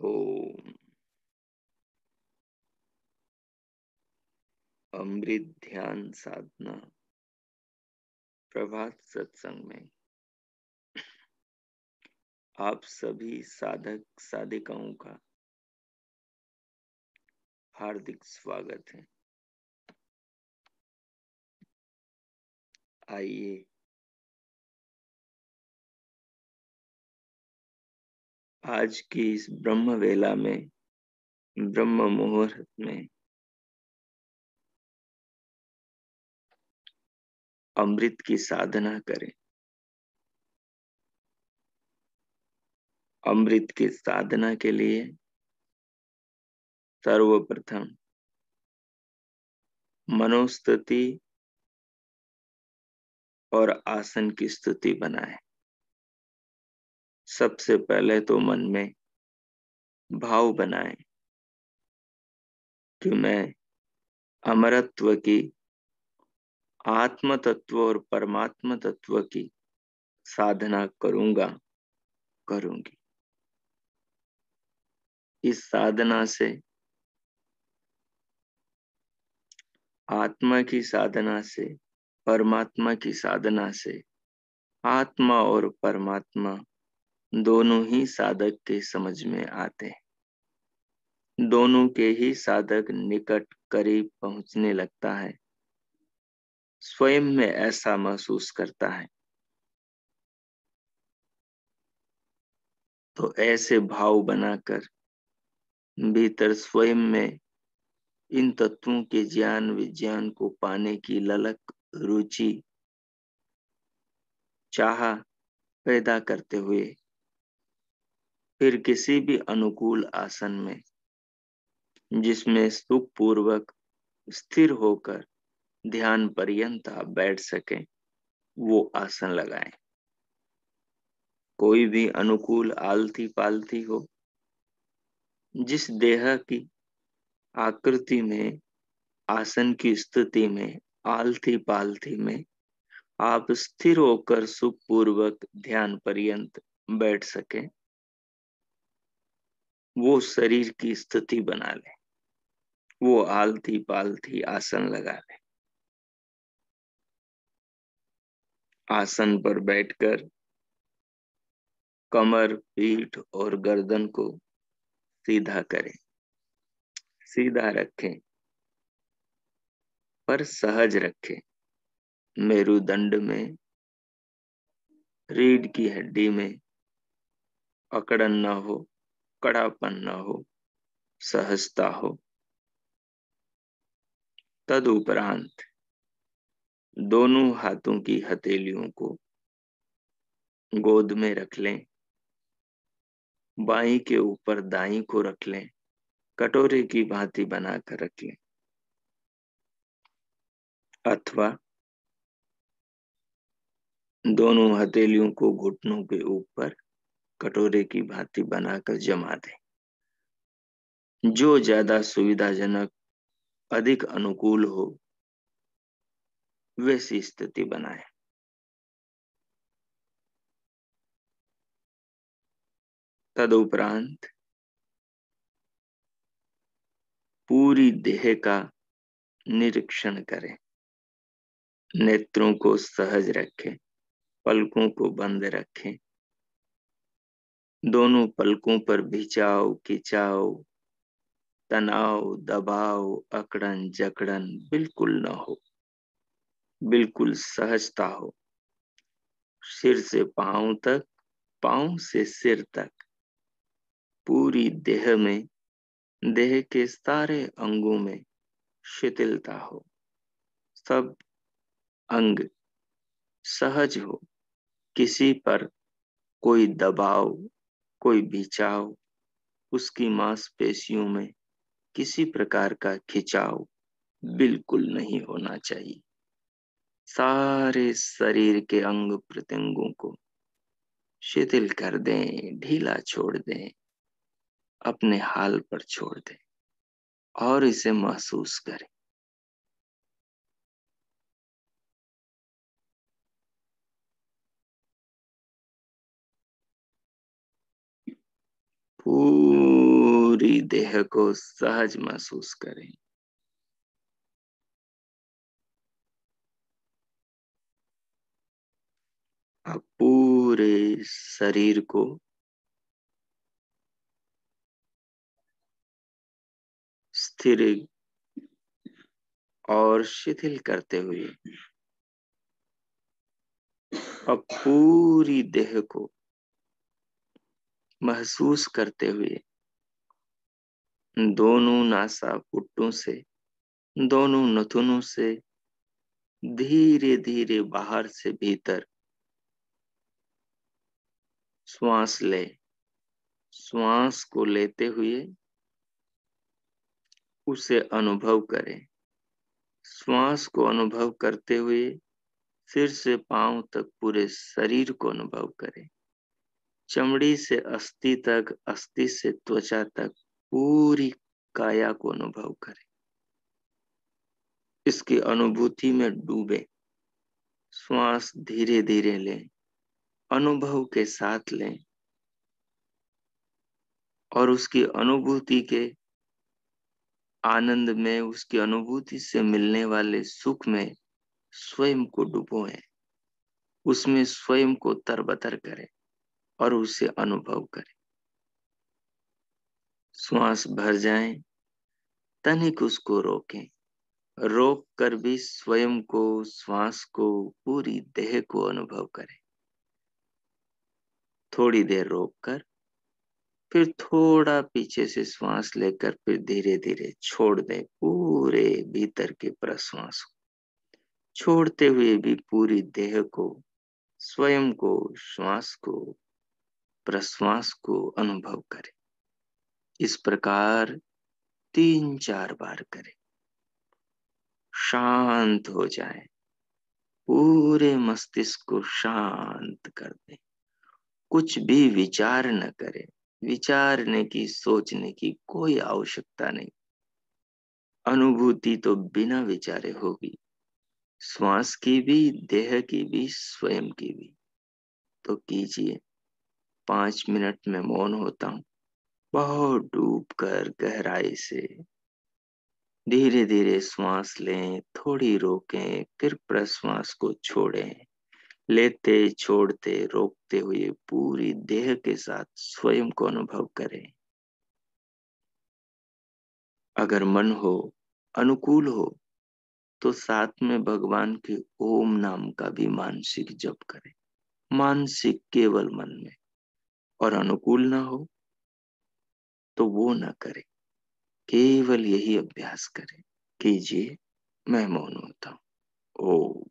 ओम। अमृत ध्यान साधना प्रभात सत्संग में आप सभी साधक साधिकाओं का हार्दिक स्वागत है। आइए आज की इस ब्रह्म वेला में, ब्रह्म मुहूर्त में अमृत की साधना करें। अमृत की साधना के लिए सर्वप्रथम मनोस्तुति और आसन की स्तुति बनाएं। सबसे पहले तो मन में भाव बनाएं कि मैं अमरत्व की, आत्म तत्व और परमात्म तत्व की साधना करूंगा, करूंगी। इस साधना से, आत्मा की साधना से, परमात्मा की साधना से, आत्मा और परमात्मा दोनों ही साधक के समझ में आते हैं। दोनों के ही साधक निकट करीब पहुंचने लगता है, स्वयं में ऐसा महसूस करता है। तो ऐसे भाव बनाकर भीतर स्वयं में इन तत्वों के ज्ञान विज्ञान को पाने की ललक, रुचि, चाह पैदा करते हुए फिर किसी भी अनुकूल आसन में, जिसमें सुख पूर्वक स्थिर होकर ध्यान पर्यंत आप बैठ सकें, वो आसन लगाएं। कोई भी अनुकूल आलती पालती हो, जिस देह की आकृति में, आसन की स्थिति में, आलती पालती में आप स्थिर होकर सुख पूर्वक ध्यान पर्यंत बैठ सकें, वो शरीर की स्थिति बना ले, वो आलती पालती आसन लगा ले। आसन पर बैठकर कमर, पीठ और गर्दन को सीधा करें, सीधा रखें पर सहज रखें। मेरुदंड में, रीढ़ की हड्डी में अकड़न न हो, कड़ापन न हो, सहजता हो। तदुपरांत दोनों हाथों की हथेलियों को गोद में रख लें, बाई के ऊपर दाई को रख लें, कटोरे की भांति बनाकर रख लें, अथवा दोनों हथेलियों को घुटनों के ऊपर कटोरे की भांति बनाकर जमा दें। जो ज्यादा सुविधाजनक, अधिक अनुकूल हो, वैसी स्थिति बनाएं। तदुपरांत पूरी देह का निरीक्षण करें। नेत्रों को सहज रखें, पलकों को बंद रखें। दोनों पलकों पर खिंचाव, खिंचाव, तनाव, दबाव, अकड़न जकड़न बिल्कुल न हो, बिल्कुल सहजता हो। सिर से पांव तक, पांव से सिर तक, पूरी देह में, देह के सारे अंगों में शिथिलता हो, सब अंग सहज हो, किसी पर कोई दबाव, कोई खिंचाव, उसकी मांसपेशियों में किसी प्रकार का खिंचाव बिल्कुल नहीं होना चाहिए। सारे शरीर के अंग प्रत्यंगों को शिथिल कर दें, ढीला छोड़ दें, अपने हाल पर छोड़ दें और इसे महसूस करें। पूरी देह को सहज महसूस करें। अब पूरे शरीर को स्थिर और शिथिल करते हुए अब पूरी देह को महसूस करते हुए दोनों नासापुटों से, दोनों नथुनों से धीरे धीरे बाहर से भीतर श्वास ले। श्वास को लेते हुए उसे अनुभव करें। श्वास को अनुभव करते हुए सिर से पांव तक पूरे शरीर को अनुभव करें। चमड़ी से अस्थि तक, अस्थि से त्वचा तक पूरी काया को अनुभव करें। इसकी अनुभूति में डूबे। श्वास धीरे धीरे लें, अनुभव के साथ लें और उसकी अनुभूति के आनंद में, उसकी अनुभूति से मिलने वाले सुख में स्वयं को डुबोएं। उसमें स्वयं को तरबतर करें और उसे अनुभव करें। श्वास भर जाए, तनिक उसको रोकें। रोक कर भी स्वयं को, श्वास को, पूरी देह को अनुभव करें। थोड़ी देर रोक कर फिर थोड़ा पीछे से श्वास लेकर फिर धीरे धीरे छोड़ दें पूरे भीतर के प्रश्वास को। छोड़ते हुए भी पूरी देह को, स्वयं को, श्वास को, प्रश्वास को अनुभव करें। इस प्रकार 3-4 बार करें। शांत हो जाए, पूरे मस्तिष्क को शांत कर दें। कुछ भी विचार न करें। विचारने की, सोचने की कोई आवश्यकता नहीं। अनुभूति तो बिना विचारे होगी, श्वास की भी, देह की भी, स्वयं की भी। तो कीजिए। 5 मिनट में मौन होता हूँ। बहुत डूब कर गहराई से धीरे धीरे श्वास लें, थोड़ी रोकें, फिर प्रश्वास को छोड़ें। लेते, छोड़ते, रोकते हुए पूरी देह के साथ स्वयं को अनुभव करें। अगर मन हो, अनुकूल हो, तो साथ में भगवान के ओम नाम का भी मानसिक जप करें। मानसिक केवल मन में। और अनुकूल ना हो तो वो ना करें। केवल यही अभ्यास करें। कीजिए। मैं मौन होता हूँ। ओम।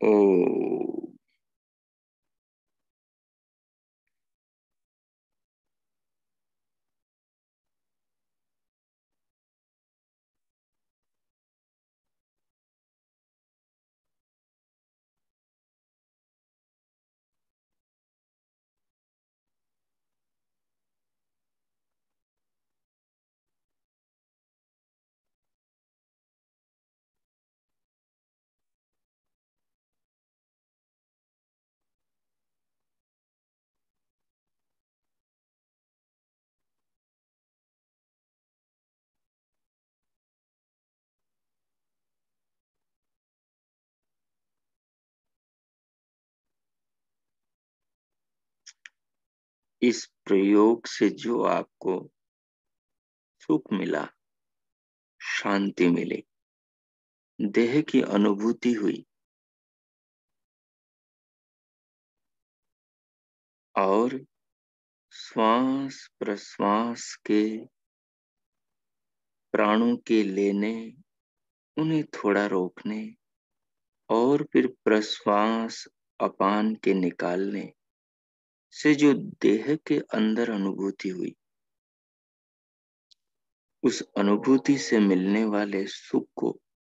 ओ, इस प्रयोग से जो आपको सुख मिला, शांति मिली, देह की अनुभूति हुई और श्वास प्रश्वास के प्राणों के लेने, उन्हें थोड़ा रोकने और फिर प्रश्वास अपान के निकालने से जो देह के अंदर अनुभूति हुई, उस अनुभूति से मिलने वाले सुख को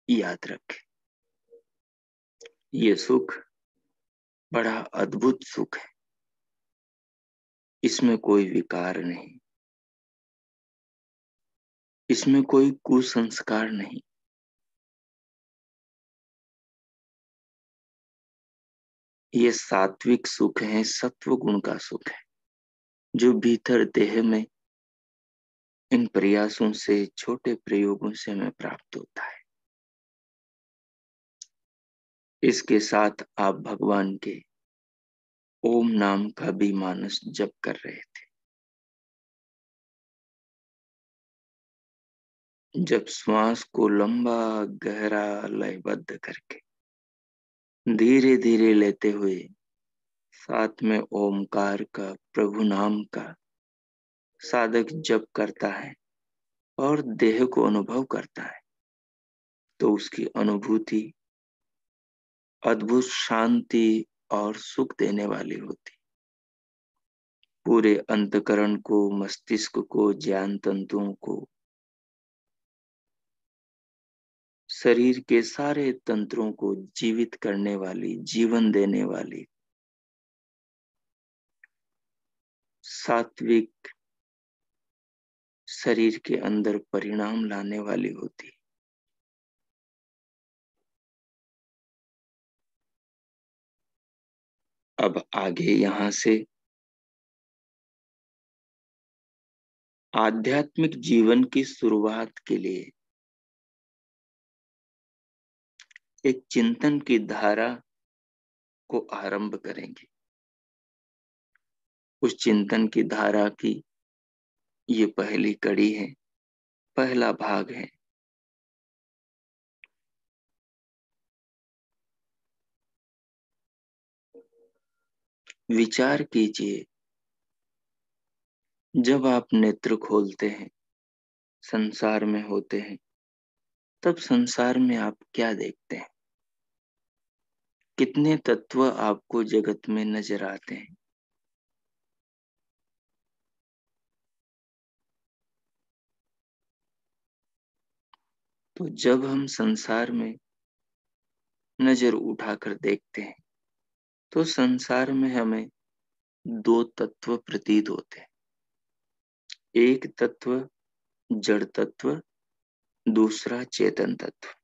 याद रखें। ये सुख बड़ा अद्भुत सुख है, इसमें कोई विकार नहीं, इसमें कोई कुसंस्कार नहीं। ये सात्विक सुख है, सत्व गुण का सुख है, जो भीतर देह में इन प्रयासों से, छोटे प्रयोगों से हमें प्राप्त होता है। इसके साथ आप भगवान के ओम नाम का भी मानस जप कर रहे थे। जब श्वास को लंबा गहरा लयबद्ध करके धीरे धीरे लेते हुए साथ में ओमकार का, प्रभु नाम का साधक जप करता है और देह को अनुभव करता है, तो उसकी अनुभूति अद्भुत शांति और सुख देने वाली होती। पूरे अंतकरण को, मस्तिष्क को, ज्ञान तंतुओं को, शरीर के सारे तंत्रों को जीवित करने वाली, जीवन देने वाली सात्विक शरीर के अंदर परिणाम लाने वाली होती। अब आगे यहां से आध्यात्मिक जीवन की शुरुआत के लिए एक चिंतन की धारा को आरंभ करेंगे। उस चिंतन की धारा की ये पहली कड़ी है, पहला भाग है। विचार कीजिए, जब आप नेत्र खोलते हैं, संसार में होते हैं, तब संसार में आप क्या देखते हैं? कितने तत्व आपको जगत में नजर आते हैं? तो जब हम संसार में नजर उठाकर देखते हैं, तो संसार में हमें दो तत्व प्रतीत होते हैं। एक तत्व जड़ तत्व, दूसरा चेतन तत्व।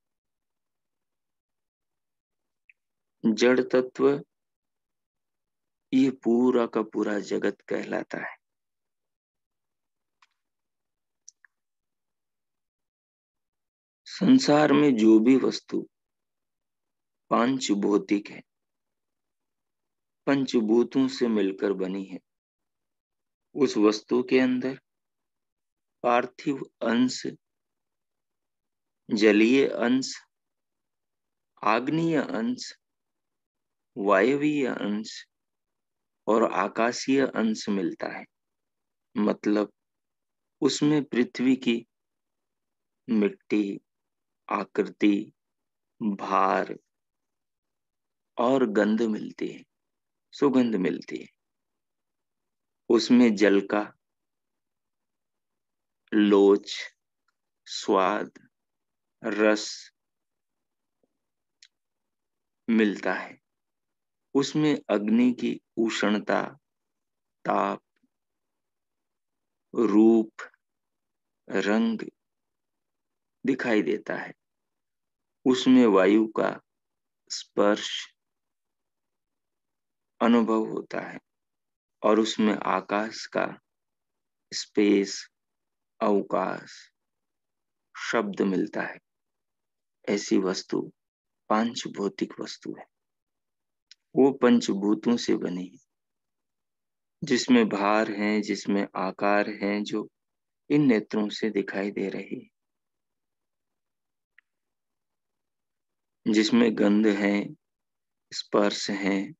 जड़ तत्व ये पूरा का पूरा जगत कहलाता है। संसार में जो भी वस्तु पांच भौतिक है, पंचभूतों से मिलकर बनी है, उस वस्तु के अंदर पार्थिव अंश, जलीय अंश, आग्नेय अंश वायवीय अंश और आकाशीय अंश मिलता है। मतलब उसमें पृथ्वी की मिट्टी, आकृति, भार और गंध मिलती है, सुगंध मिलती है। उसमें जल का लोच, स्वाद, रस मिलता है। उसमें अग्नि की उष्णता, ताप, रूप, रंग दिखाई देता है। उसमें वायु का स्पर्श अनुभव होता है और उसमें आकाश का स्पेस, अवकाश शब्द मिलता है। ऐसी वस्तु पांच भौतिक वस्तु है। वो पंचभूतों से बनी है, जिसमें भार है, जिसमें आकार है, जो इन नेत्रों से दिखाई दे रही है, जिसमें गंध है, स्पर्श है,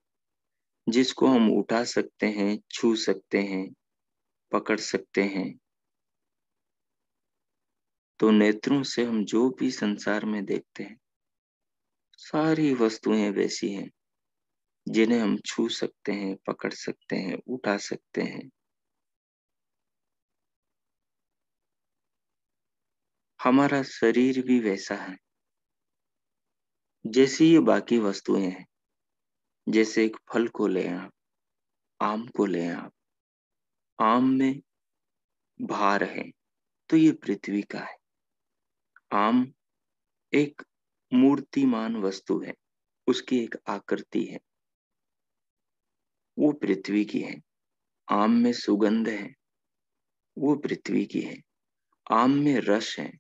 जिसको हम उठा सकते हैं, छू सकते हैं, पकड़ सकते हैं। तो नेत्रों से हम जो भी संसार में देखते हैं, सारी वस्तुएं वैसी हैं जिन्हें हम छू सकते हैं, पकड़ सकते हैं, उठा सकते हैं। हमारा शरीर भी वैसा है जैसी ये बाकी वस्तुएं हैं। जैसे एक फल को लें आप, आम को लें आप, आम में भार है तो ये पृथ्वी का है। आम एक मूर्तिमान वस्तु है, उसकी एक आकृति है, वो पृथ्वी की है। आम में सुगंध है, वो पृथ्वी की है। आम में रस है,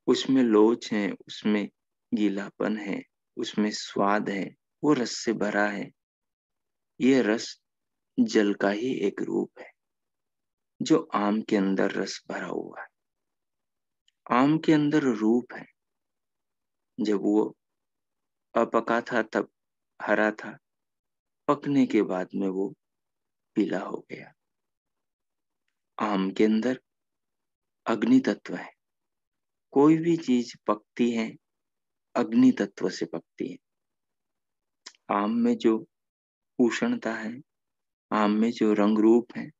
उसमें लोच है, उसमें गीलापन है, उसमें स्वाद है, वो रस से भरा है। ये रस जल का ही एक रूप है, जो आम के अंदर रस भरा हुआ है। आम के अंदर रूप है। जब वो अपका था तब हरा था, पकने के बाद में वो पीला हो गया। आम के अंदर अग्नि तत्व है। कोई भी चीज पकती है, अग्नि तत्व से पकती है। आम में जो उष्णता है, आम में जो रंग रूप है,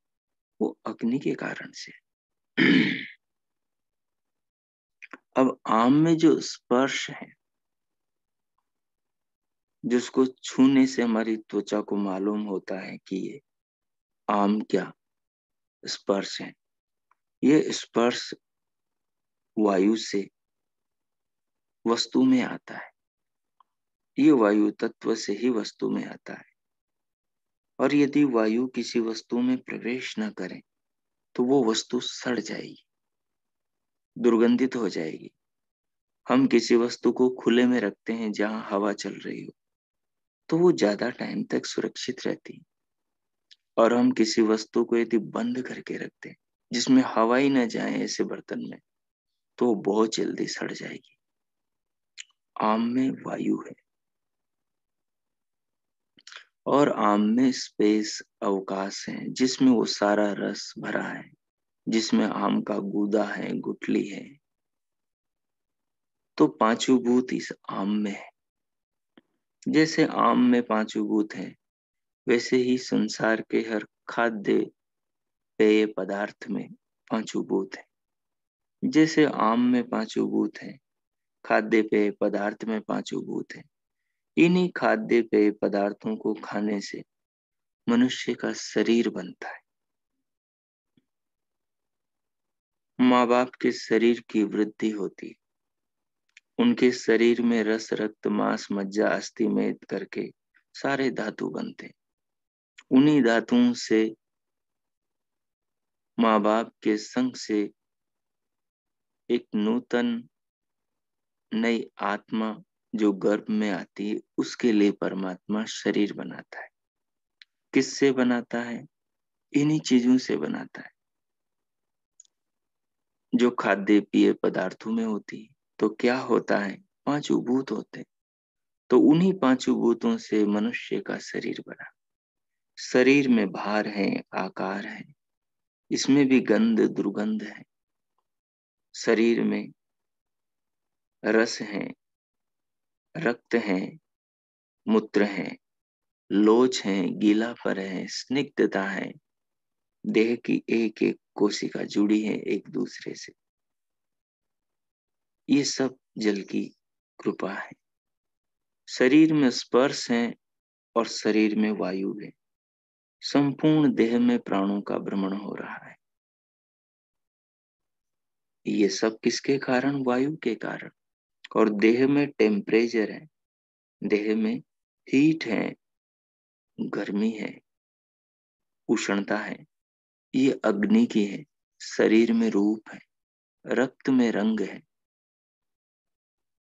वो अग्नि के कारण से है। अब आम में जो स्पर्श है, जिसको छूने से हमारी त्वचा को मालूम होता है कि ये आम क्या स्पर्श है। ये स्पर्श वायु से वस्तु में आता है। ये वायु तत्व से ही वस्तु में आता है। और यदि वायु किसी वस्तु में प्रवेश न करे तो वो वस्तु सड़ जाएगी, दुर्गंधित हो जाएगी। हम किसी वस्तु को खुले में रखते हैं जहां हवा चल रही हो, तो वो ज्यादा टाइम तक सुरक्षित रहती है। और हम किसी वस्तु को यदि बंद करके रखते हैं जिसमें हवा ही न जाए, ऐसे बर्तन में, तो वो बहुत जल्दी सड़ जाएगी। आम में वायु है और आम में स्पेस, अवकाश है, जिसमें वो सारा रस भरा है, जिसमें आम का गूदा है, गुठली है। तो पांचों भूत इस आम में है। जैसे आम में पांचों भूत हैं, वैसे ही संसार के हर खाद्य पेय पदार्थ में पांचों भूत है। जैसे आम में पांचों भूत है, खाद्य पेय पदार्थ में पांचों भूत है। इन्हीं खाद्य पेय पदार्थों को खाने से मनुष्य का शरीर बनता है। माँ बाप के शरीर की वृद्धि होती है। उनके शरीर में रस, रक्त, मांस, मज्जा, अस्थि, मेद करके सारे धातु बनते। उन्हीं धातुओं से माँ बाप के संग से एक नूतन नई आत्मा जो गर्भ में आती है, उसके लिए परमात्मा शरीर बनाता है। किससे बनाता है? इन्हीं चीजों से बनाता है जो खाद्य पेय पदार्थों में होती है। तो क्या होता है? पांच भूत होते हैं। तो उन्हीं पांचों भूतों से मनुष्य का शरीर बना। शरीर में भार है, आकार है, इसमें भी गंध दुर्गंध है। शरीर में रस है, रक्त है, मूत्र है, लोच है, गीलापन है, स्निग्धता है। देह की एक एक कोशिका जुड़ी है एक दूसरे से। ये सब जल की कृपा है। शरीर में स्पर्श है और शरीर में वायु है। संपूर्ण देह में प्राणों का भ्रमण हो रहा है। ये सब किसके कारण? वायु के कारण। और देह में टेम्परेचर है, देह में हीट है, गर्मी है, उष्णता है। ये अग्नि की है। शरीर में रूप है, रक्त में रंग है,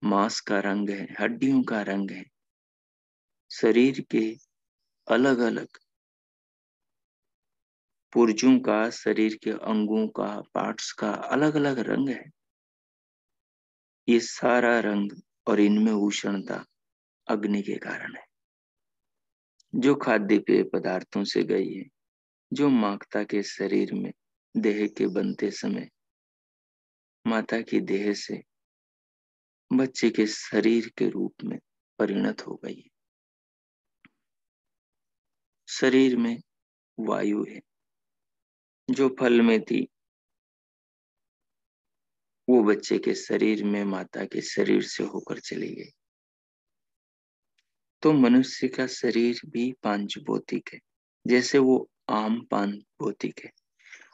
मांस का रंग है, हड्डियों का रंग है। शरीर के अलग अलग पुर्जों का, शरीर के अंगों का, पार्ट्स का अलग अलग रंग है। ये सारा रंग और इनमें उष्णता अग्नि के कारण है, जो खाद्य पेय पदार्थों से गई है, जो माता के शरीर में देह के बनते समय माता की देह से बच्चे के शरीर के रूप में परिणत हो गई है। शरीर में वायु है, जो फल में थी वो बच्चे के शरीर में माता के शरीर से होकर चली गई। तो मनुष्य का शरीर भी पांच भौतिक है, जैसे वो आम पांच भौतिक है।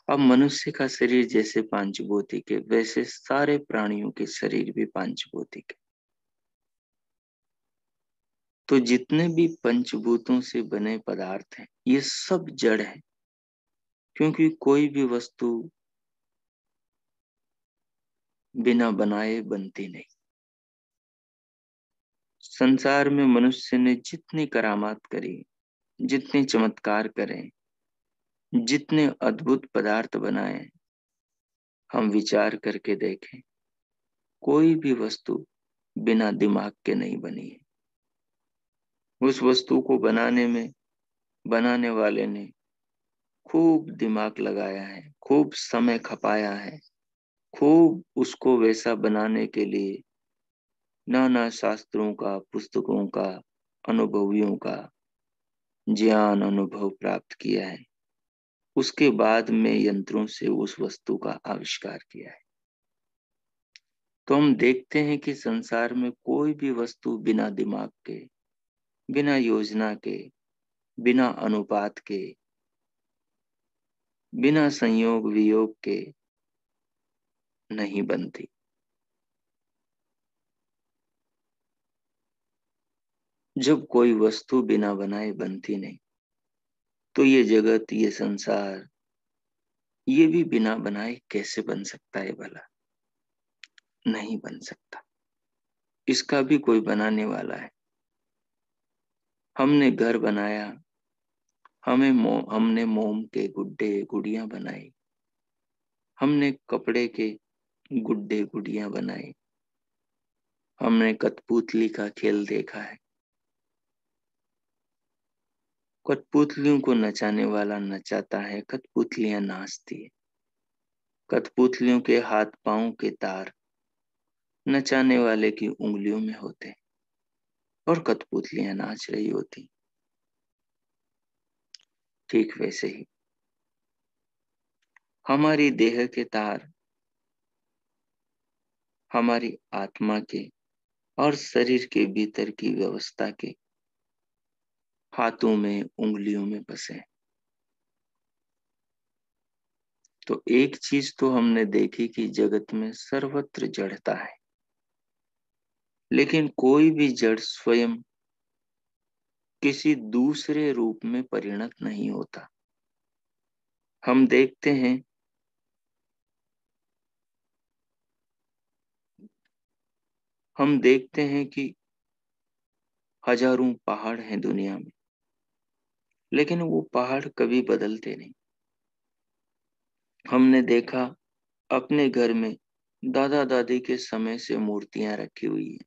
अब मनुष्य का शरीर जैसे पांच भौतिक है, वैसे सारे प्राणियों के शरीर भी पांच भौतिक है। तो जितने भी पंचभूतों से बने पदार्थ हैं, ये सब जड़ है, क्योंकि कोई भी वस्तु बिना बनाए बनती नहीं। संसार में मनुष्य ने जितनी करामात करी, जितने चमत्कार करे, जितने अद्भुत पदार्थ बनाए, हम विचार करके देखें, कोई भी वस्तु बिना दिमाग के नहीं बनी है। उस वस्तु को बनाने में बनाने वाले ने खूब दिमाग लगाया है, खूब समय खपाया है, खूब उसको वैसा बनाने के लिए नाना शास्त्रों का, पुस्तकों का, अनुभवियों का ज्ञान अनुभव प्राप्त किया है। उसके बाद में यंत्रों से उस वस्तु का आविष्कार किया है। तो हम देखते हैं कि संसार में कोई भी वस्तु बिना दिमाग के, बिना योजना के, बिना अनुपात के, बिना संयोग वियोग के नहीं बनती। जब कोई वस्तु बिना बनाए बनती नहीं, तो ये जगत, ये संसार, ये भी बिना बनाए कैसे बन सकता है भला? नहीं बन सकता। इसका भी कोई बनाने वाला है। हमने घर बनाया, हमने मोम के गुड्डे गुड़ियां बनाई, हमने कपड़े के गुड्डे गुड़ियां बनाए, हमने कठपुतली का खेल देखा है। कठपुतलियों को नचाने वाला नचाता है, कठपुतलियां नाचती है। कठपुतलियों के हाथ पांव के तार नचाने वाले की उंगलियों में होते हैं और कठपुतलियां नाच रही होती। ठीक वैसे ही हमारी देह के तार हमारी आत्मा के और शरीर के भीतर की व्यवस्था के हाथों में, उंगलियों में बसे। तो एक चीज तो हमने देखी कि जगत में सर्वत्र जड़ता है, लेकिन कोई भी जड़ स्वयं किसी दूसरे रूप में परिणत नहीं होता। हम देखते हैं हम देखते हैं कि हजारों पहाड़ हैं दुनिया में, लेकिन वो पहाड़ कभी बदलते नहीं। हमने देखा अपने घर में दादा दादी के समय से मूर्तियां रखी हुई है,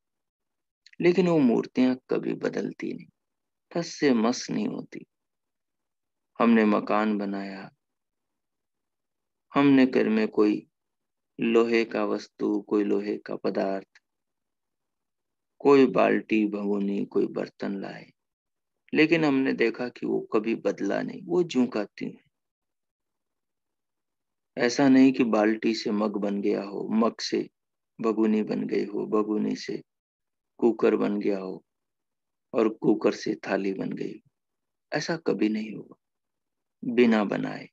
लेकिन वो मूर्तियां कभी बदलती नहीं, टस से मस नहीं होती। हमने मकान बनाया, हमने घर में कोई लोहे का वस्तु, कोई लोहे का पदार्थ, कोई बाल्टी भगोनी, कोई बर्तन लाए, लेकिन हमने देखा कि वो कभी बदला नहीं, वो ज्यों का त्यों है। ऐसा नहीं कि बाल्टी से मग बन गया हो, मग से भगोनी बन गई हो, भगोनी से कुकर बन गया हो और कुकर से थाली बन गई हो। ऐसा कभी नहीं होगा बिना बनाए।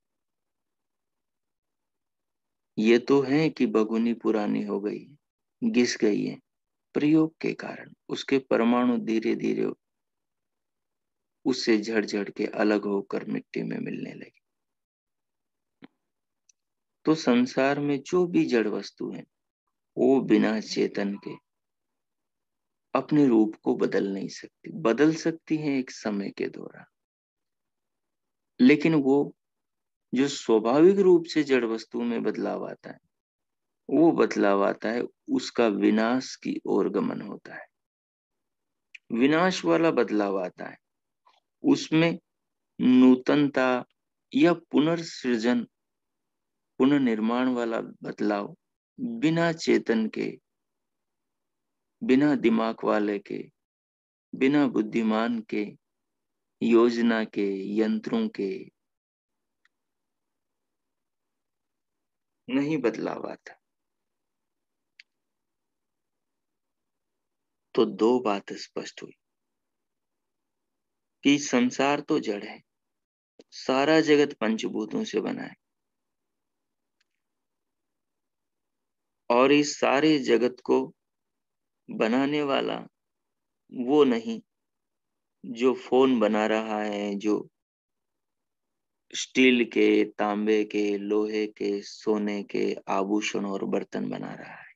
ये तो है कि भगोनी पुरानी हो गई है, घिस गई है, प्रयोग के कारण उसके परमाणु धीरे धीरे उससे झड़ झड़ के अलग होकर मिट्टी में मिलने लगे। तो संसार में जो भी जड़ वस्तु है वो बिना चेतन के अपने रूप को बदल नहीं सकती। बदल सकती है एक समय के दौरान, लेकिन वो जो स्वाभाविक रूप से जड़ वस्तु में बदलाव आता है, वो बदलाव आता है उसका विनाश की ओर गमन होता है। विनाश वाला बदलाव आता है, उसमें नूतनता या पुनर्सृजन, पुनर्निर्माण वाला बदलाव बिना चेतन के, बिना दिमाग वाले के, बिना बुद्धिमान के, योजना के, यंत्रों के नहीं बदलाव आता। तो दो बात स्पष्ट हुई कि संसार तो जड़ है, सारा जगत पंचभूतों से बना है, और इस सारे जगत को बनाने वाला वो नहीं जो फोन बना रहा है, जो स्टील के, तांबे के, लोहे के, सोने के आभूषण और बर्तन बना रहा है।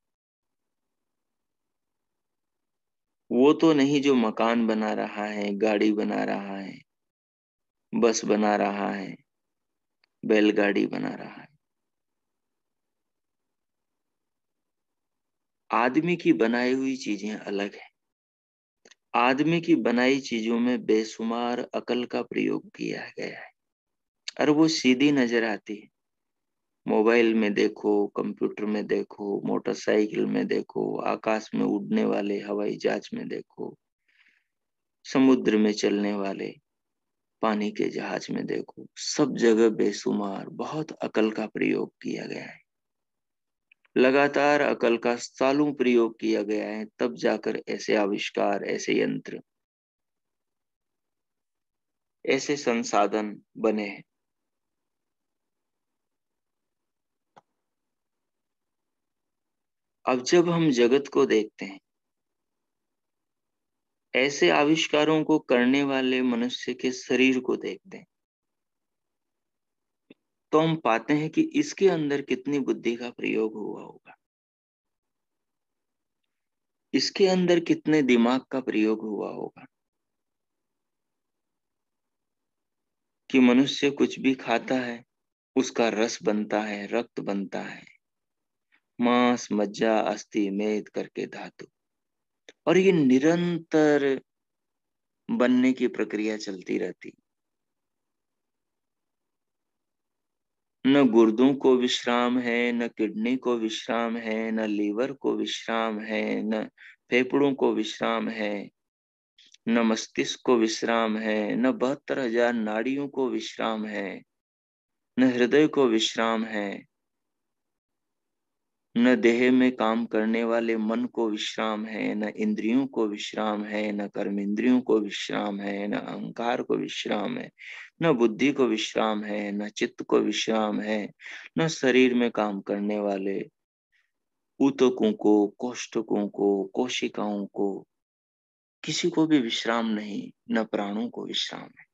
वो तो नहीं जो मकान बना रहा है, गाड़ी बना रहा है, बस बना रहा है, बैलगाड़ी बना रहा है। आदमी की बनाई हुई चीजें अलग है। आदमी की बनाई चीजों में बेशुमार अकल का प्रयोग किया गया है, और वो सीधी नजर आती है। मोबाइल में देखो, कंप्यूटर में देखो, मोटरसाइकिल में देखो, आकाश में उड़ने वाले हवाई जहाज में देखो, समुद्र में चलने वाले पानी के जहाज में देखो, सब जगह बेशुमार बहुत अकल का प्रयोग किया गया है। लगातार अकल का सालों प्रयोग किया गया है, तब जाकर ऐसे आविष्कार, ऐसे यंत्र, ऐसे संसाधन बने हैं। अब जब हम जगत को देखते हैं, ऐसे आविष्कारों को करने वाले मनुष्य के शरीर को देखते हैं, तो हम पाते हैं कि इसके अंदर कितनी बुद्धि का प्रयोग हुआ होगा, इसके अंदर कितने दिमाग का प्रयोग हुआ होगा, कि मनुष्य कुछ भी खाता है, उसका रस बनता है, रक्त बनता है, मांस, मज्जा, अस्थि, मेद करके धातु, और ये निरंतर बनने की प्रक्रिया चलती रहती। न गुर्दों को विश्राम है, न किडनी को विश्राम है, न लीवर को विश्राम है, न फेफड़ों को विश्राम है, न मस्तिष्क को विश्राम है, न 72,000 नाड़ियों को विश्राम है, न हृदय को विश्राम है, न देह में काम करने वाले मन को विश्राम है, न इंद्रियों को विश्राम है, न कर्म इंद्रियों को विश्राम है, न अहंकार को विश्राम है, न बुद्धि को विश्राम है, न चित्त को विश्राम है, न शरीर में काम करने वाले ऊतकों को, कोष्ठकों को, कोशिकाओं को, किसी को भी विश्राम नहीं, न प्राणों को विश्राम है।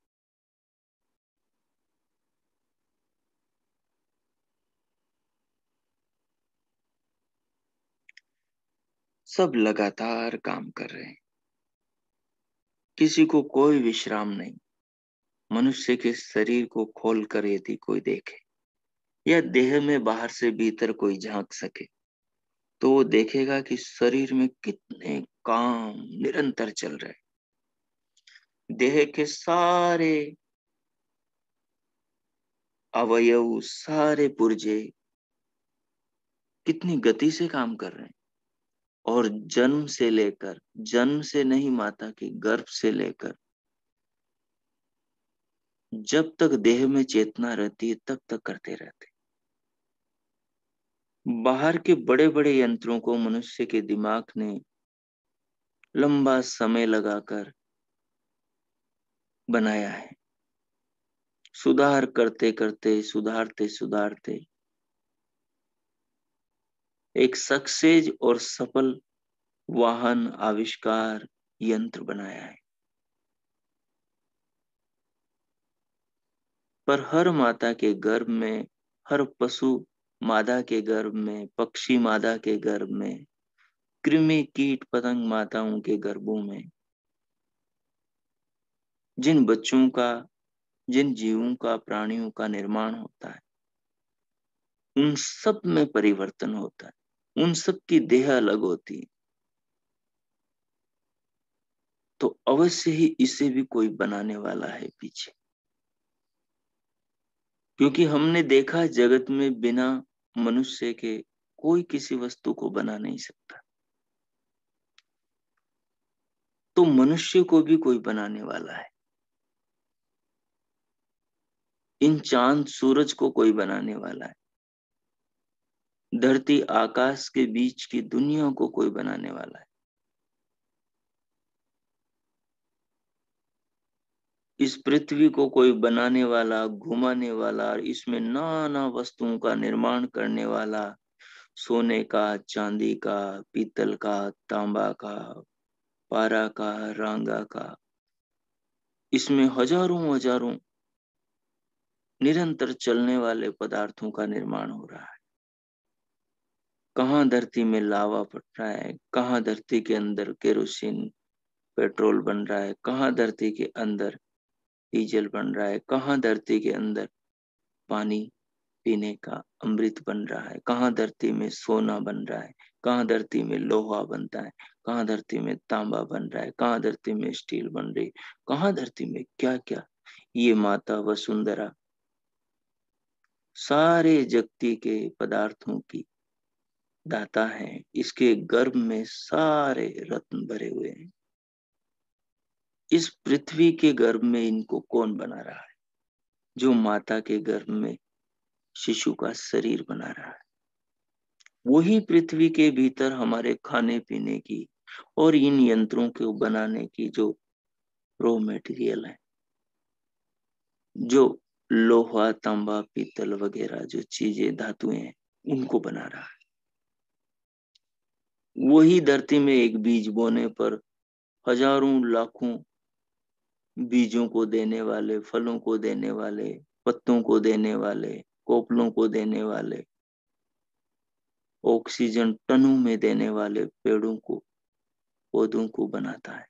सब लगातार काम कर रहे हैं, किसी को कोई विश्राम नहीं। मनुष्य के शरीर को खोल कर यदि कोई देखे, या देह में बाहर से भीतर कोई झांक सके, तो वो देखेगा कि शरीर में कितने काम निरंतर चल रहे। देह के सारे अवयव, सारे पुर्जे कितनी गति से काम कर रहे हैं। और जन्म से लेकर, जन्म से नहीं, माता के गर्भ से लेकर जब तक देह में चेतना रहती है तब तक करते रहते। बाहर के बड़े बड़े यंत्रों को मनुष्य के दिमाग ने लंबा समय लगाकर बनाया है। सुधार करते करते, सुधारते सुधारते एक सक्सेस और सफल वाहन, आविष्कार, यंत्र बनाया है। पर हर माता के गर्भ में, हर पशु मादा के गर्भ में, पक्षी मादा के गर्भ में, कृमि कीट पतंग माताओं के गर्भों में जिन बच्चों का, जिन जीवों का, प्राणियों का निर्माण होता है, उन सब में परिवर्तन होता है। उन सब की देह अलग होती है। तो अवश्य ही इसे भी कोई बनाने वाला है पीछे। क्योंकि हमने देखा जगत में बिना मनुष्य के कोई किसी वस्तु को बना नहीं सकता। तो मनुष्य को भी कोई बनाने वाला है। इन चांद सूरज को कोई बनाने वाला है। धरती आकाश के बीच की दुनिया को कोई बनाने वाला है। इस पृथ्वी को कोई बनाने वाला, घुमाने वाला, और इसमें नाना वस्तुओं का निर्माण करने वाला, सोने का, चांदी का, पीतल का, तांबा का, पारा का, रांगा का, इसमें हजारों हजारों निरंतर चलने वाले पदार्थों का निर्माण हो रहा है। कहाँ धरती में लावा पड़ रहा है, कहाँ धरती के अंदर केरोसिन पेट्रोल बन रहा है, कहाँ धरती के अंदर डीजल बन रहा है, कहाँ धरती के अंदर पानी पीने का अमृत बन रहा है, कहाँ धरती में सोना बन रहा है, कहाँ धरती में लोहा बनता है, कहाँ धरती में तांबा बन रहा है, कहाँ धरती में स्टील बन रही, कहाँ धरती में क्या क्या। ये माता वसुंधरा सारे जगती के पदार्थों की दाता है। इसके गर्भ में सारे रत्न भरे हुए हैं। इस पृथ्वी के गर्भ में इनको कौन बना रहा है? जो माता के गर्भ में शिशु का शरीर बना रहा है। वही पृथ्वी के भीतर हमारे खाने पीने की और इन यंत्रों को बनाने की जो रॉ मटेरियल है, जो लोहा, तांबा, पीतल वगैरह जो चीजें, धातुएं हैं, उनको बना रहा है। वही धरती में एक बीज बोने पर हजारों लाखों बीजों को देने वाले, फलों को देने वाले, पत्तों को देने वाले, कोपलों को देने वाले, ऑक्सीजन टनों में देने वाले पेड़ों को, पौधों को बनाता है।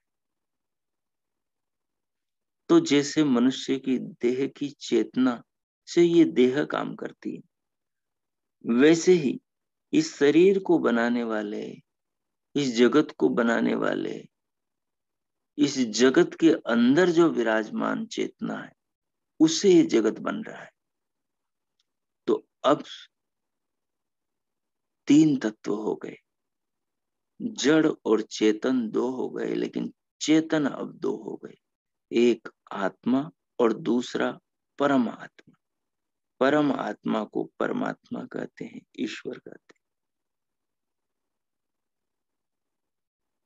तो जैसे मनुष्य की देह की चेतना से ये देह काम करती है, वैसे ही इस शरीर को बनाने वाले, इस जगत को बनाने वाले, इस जगत के अंदर जो विराजमान चेतना है, उससे ये जगत बन रहा है। तो अब तीन तत्व हो गए, जड़ और चेतन दो हो गए, लेकिन चेतन अब दो हो गए। एक आत्मा और दूसरा परम आत्मा। परम आत्मा को परमात्मा कहते हैं, ईश्वर कहते हैं।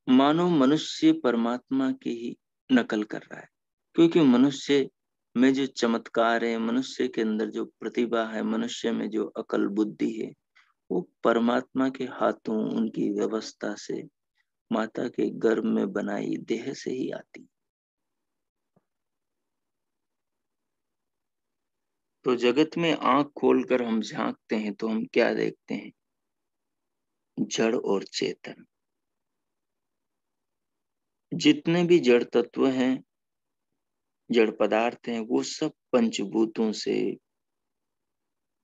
मानो मनुष्य परमात्मा की ही नकल कर रहा है। क्योंकि मनुष्य में जो चमत्कार है, मनुष्य के अंदर जो प्रतिभा है, मनुष्य में जो अकल बुद्धि है, वो परमात्मा के हाथों, उनकी व्यवस्था से, माता के गर्भ में बनाई देह से ही आती। तो जगत में आंख खोलकर हम झांकते हैं तो हम क्या देखते हैं? जड़ और चेतन। जितने भी जड़ तत्व हैं, जड़ पदार्थ हैं, वो सब पंचभूतों से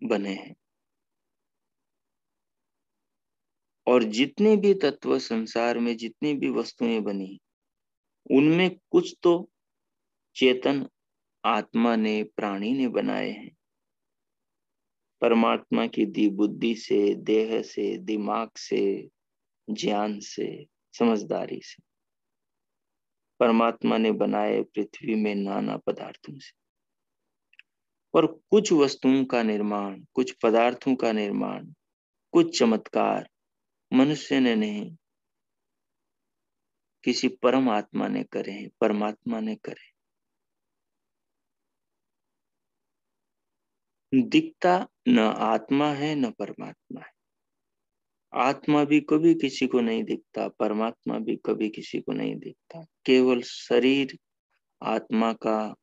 बने हैं। और जितने भी तत्व संसार में, जितनी भी वस्तुएं बनी, उनमें कुछ तो चेतन आत्मा ने, प्राणी ने बनाए हैं। परमात्मा की दी बुद्धि से, देह से, दिमाग से, ज्ञान से, समझदारी से परमात्मा ने बनाए पृथ्वी में नाना पदार्थों से। और कुछ वस्तुओं का निर्माण, कुछ पदार्थों का निर्माण, कुछ चमत्कार मनुष्य ने नहीं, किसी परम आत्मा ने करे हैं, परमात्मा ने करे। दिखता न आत्मा है न परमात्मा है। आत्मा भी कभी किसी को नहीं दिखता, परमात्मा भी कभी किसी को नहीं दिखता। केवल शरीर आत्मा का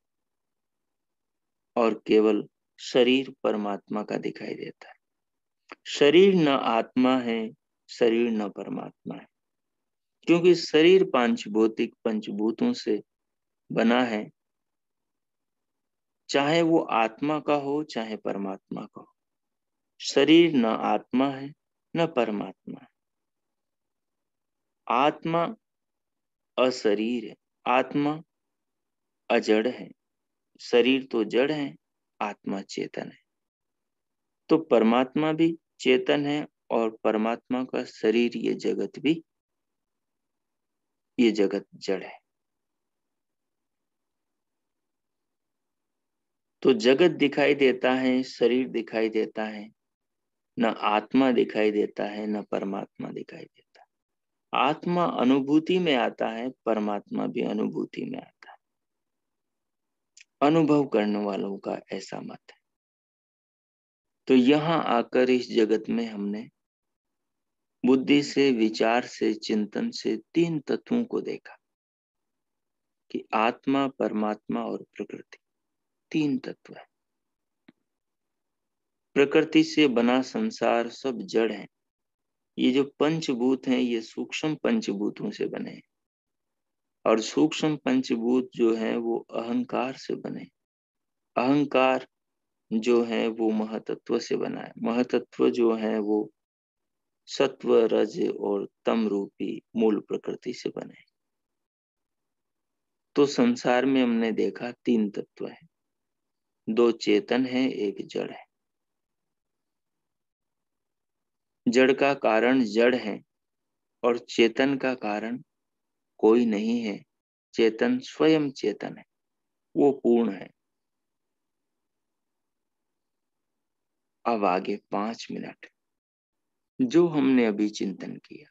और केवल शरीर परमात्मा का दिखाई देता है। शरीर न आत्मा है, शरीर न परमात्मा है, क्योंकि शरीर पांच भौतिक पंचभूतों से बना है। चाहे वो आत्मा का हो चाहे परमात्मा का हो, शरीर न आत्मा है न परमात्मा है। आत्मा अशरीर है, आत्मा अजड़ है। शरीर तो जड़ है, आत्मा चेतन है। तो परमात्मा भी चेतन है और परमात्मा का शरीर, ये जगत जड़ है। तो जगत दिखाई देता है, शरीर दिखाई देता है, न आत्मा दिखाई देता है न परमात्मा दिखाई देता है। आत्मा अनुभूति में आता है, परमात्मा भी अनुभूति में आता है। अनुभव करने वालों का ऐसा मत है। तो यहाँ आकर इस जगत में हमने बुद्धि से, विचार से, चिंतन से तीन तत्वों को देखा कि आत्मा, परमात्मा और प्रकृति, तीन तत्व है। प्रकृति से बना संसार सब जड़ है। ये जो पंचभूत हैं, ये सूक्ष्म पंचभूतों से बने हैं। और सूक्ष्म पंचभूत जो है वो अहंकार से बने। अहंकार जो है वो महतत्व से बना है। महतत्व जो है वो सत्व, रज और तम रूपी मूल प्रकृति से बने। तो संसार में हमने देखा तीन तत्व है, दो चेतन है, एक जड़ है। जड़ का कारण जड़ है और चेतन का कारण कोई नहीं है। चेतन स्वयं चेतन है, वो पूर्ण है। अब आगे 5 मिनट जो हमने अभी चिंतन किया,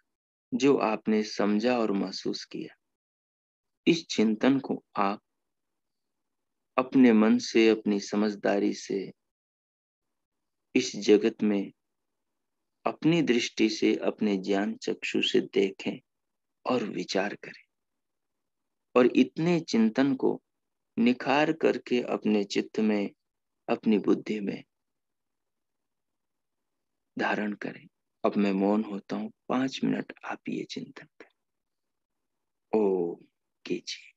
जो आपने समझा और महसूस किया, इस चिंतन को आप अपने मन से, अपनी समझदारी से इस जगत में अपनी दृष्टि से, अपने ज्ञान चक्षु से देखें और विचार करें। और इतने चिंतन को निखार करके अपने चित्त में, अपनी बुद्धि में धारण करें। अब मैं मौन होता हूं, 5 मिनट आप ये चिंतन करें। ओम कीजिए।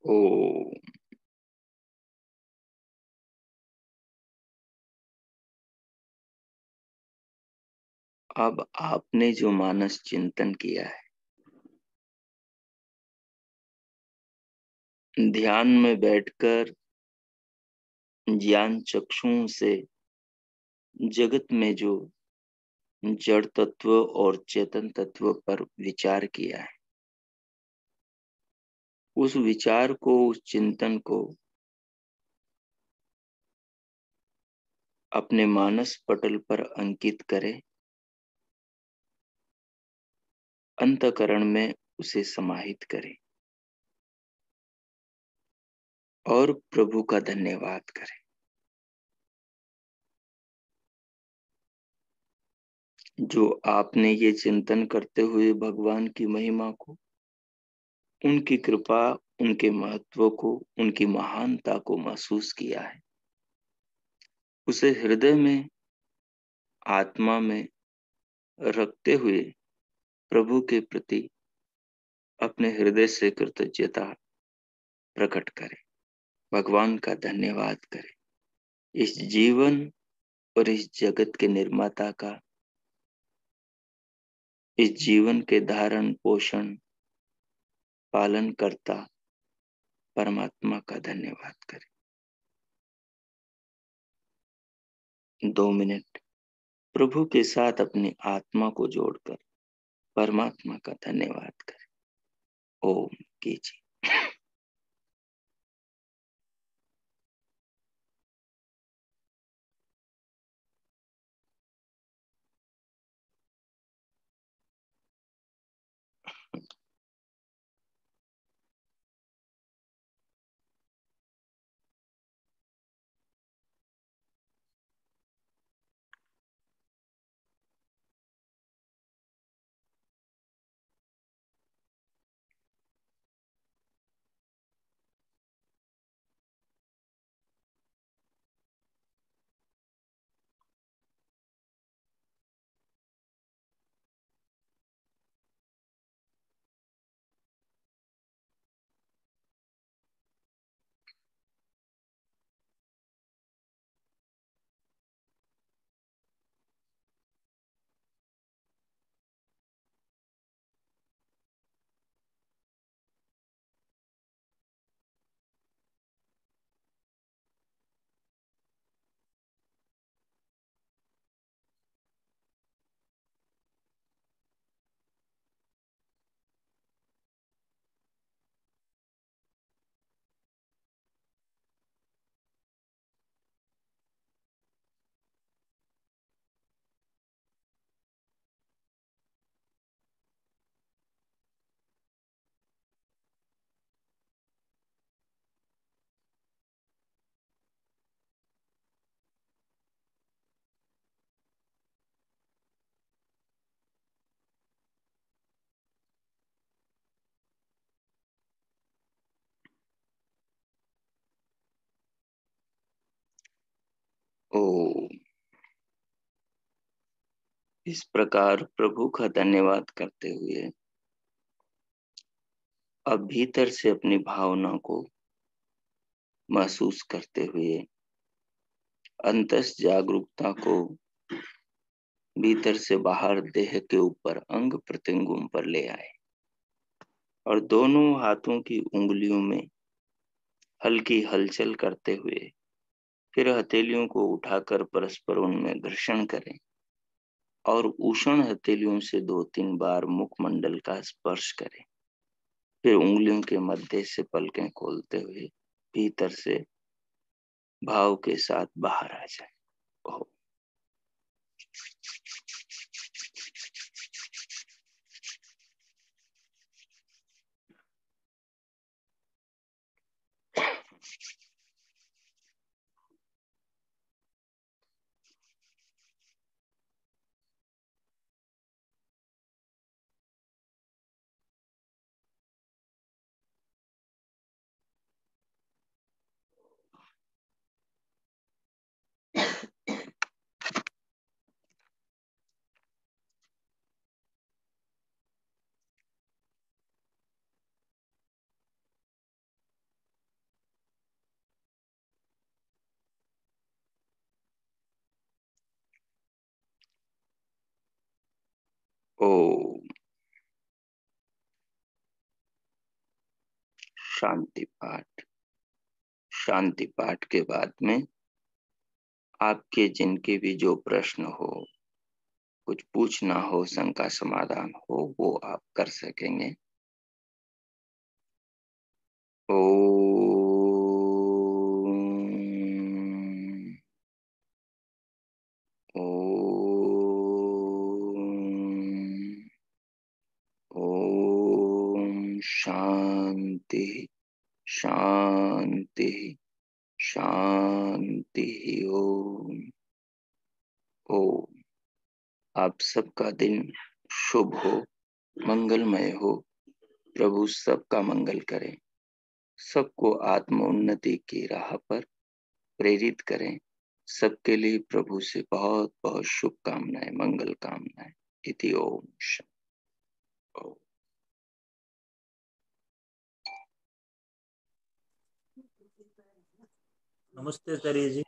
ओ, अब आपने जो मानस चिंतन किया है, ध्यान में बैठकर ज्ञान चक्षुओं से जगत में जो जड़ तत्व और चेतन तत्व पर विचार किया है, उस विचार को, उस चिंतन को अपने मानस पटल पर अंकित करें, अंतःकरण में उसे समाहित करें और प्रभु का धन्यवाद करें। जो आपने ये चिंतन करते हुए भगवान की महिमा को, उनकी कृपा, उनके महत्व को, उनकी महानता को महसूस किया है, उसे हृदय में, आत्मा में रखते हुए प्रभु के प्रति अपने हृदय से कृतज्ञता प्रकट करें, भगवान का धन्यवाद करें, इस जीवन और इस जगत के निर्माता का, इस जीवन के धारण पोषण पालन करता परमात्मा का धन्यवाद करें। 2 मिनट प्रभु के साथ अपनी आत्मा को जोड़कर परमात्मा का धन्यवाद करें। ओम कीजिए। ओम। इस प्रकार प्रभु का धन्यवाद करते हुए अब भीतर से अपनी भावना को महसूस करते हुए अंतस जागरूकता को भीतर से बाहर देह के ऊपर अंग प्रत्यंगों पर ले आए और दोनों हाथों की उंगलियों में हल्की हलचल करते हुए फिर हथेलियों को उठाकर परस्पर उनमें घर्षण करें और उष्ण हथेलियों से 2-3 बार मुखमंडल का स्पर्श करें। फिर उंगलियों के मध्य से पलकें खोलते हुए भीतर से भाव के साथ बाहर आ जाए। ओह। ओम शांति पाठ। शांति पाठ के बाद में आपके जिनके भी जो प्रश्न हो, कुछ पूछना हो, शंका समाधान हो, वो आप कर सकेंगे। ओम शांति शांति शांति। ओम ओम। आप सबका दिन शुभ हो, मंगलमय हो। प्रभु सबका मंगल करें, सबको आत्मोन्नति की राह पर प्रेरित करें। सबके लिए प्रभु से बहुत बहुत शुभकामनाएं, मंगल कामनाएं। इति ओम शांति। नमस्ते आचार्य जी।